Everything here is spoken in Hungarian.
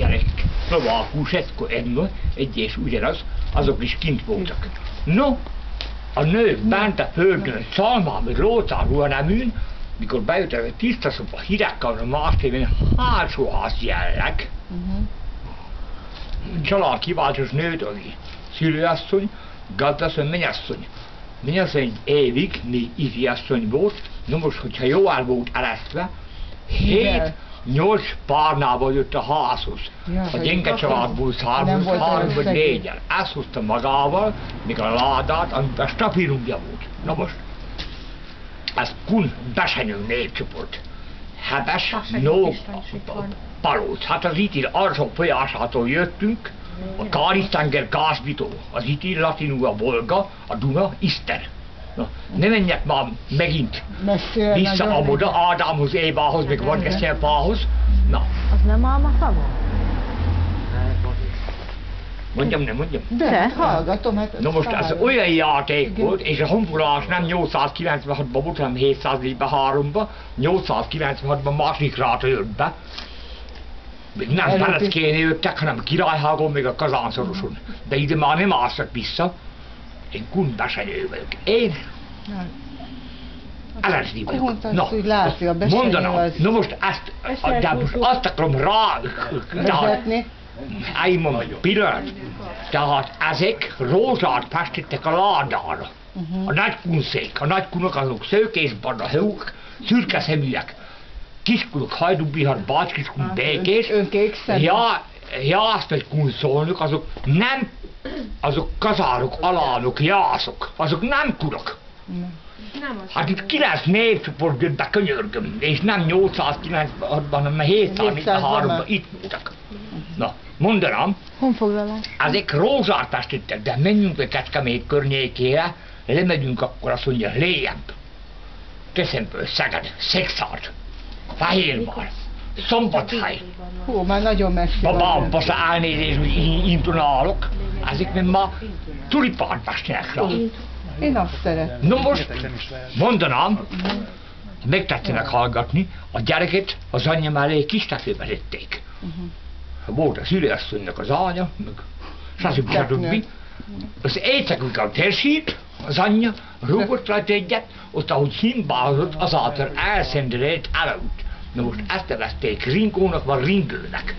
Istenek, szlovákul, Sesko Edna, egy és ugyanaz, azok is kint voltak. No, a nők bent a földön, szalmában, lócárul neműn, mikor bejöttek a tiszta szoba hidegkavra mástévén, hátsóház jelleg. Család kiváltos nőtagi, szülőasszony, gazdasszony, mennyasszony. Mennyasszony évig, még ifjasszony volt, no most, hogyha jól volt eresztve, 7-8 párnával jött a házhoz. A gyenge családból származott 3 vagy 4-en. Ezt hozta magával, még a ládát, amit a stafirumja volt. Na most, ez kun besenyő népcsoport. Hebes, no, palóc. Hát az itil Arzsó folyásától jöttünk, a Kári-tenger gázbitó, az itil latinul a Volga, a Duna, Iszter. Na, ne menjek már megint vissza amoda, Ádámhoz, Évához, meg Vargeszelfához. Na. Az nem Alma-Favon? Mondjam, nem mondjam? De, hallgatom, hát... Na most ez olyan játék volt, és a honfoglalás nem 896-ban volt, hanem 703-ban, 896-ban második ráta jött be. Még nem Bereckén jöttek, hanem Királyhágon, még a Kazánszoroson. De ide már nem álltak vissza. Én kunbesenyő vagyok. Én? LSD vagyok. Na, mondanám, na most ezt, de most azt akarom rá... Elmondom, pillanat. Tehát ezek rózsát festettek a ládára. A nagykunszék, a nagykunok azok szőkésbarna hők, szürke szeműek. Kiskunok, hajdubihar, bácskiskun, békés. Ja, azt egy kunszolnok, azok nem, azok kazárok, alánok, jászok, azok nem kunok. Hát itt 9 népcsoport jött be, könyörgöm, és nem 896-ban, hanem 703-ban itt voltak. Na, mondanám, ezek rózsát festettek, de menjünk a Kecskemét környékére, lemegyünk akkor azt mondja, léjebb. Teszemből Szeged, Szexárd, Fehérvár, Szombathely. Hú, már nagyon messzire. Babám, pasza elnézést, hogy intonálok, ezek nem ma tulipánt festenek rá. Én azt szeretem. No most, mondanám, megtetszenek hallgatni, a gyereket az anyja mellé kistekőbe tették. Volt a szülőasszonynak az ánya, meg stb. Az éjszakunk a térsít, az anyja rúgott rajta egyet, ott ahogy himbázott, azáltal elszenderült előtt. Na most ezt nevezték ringónak vagy ringőnek.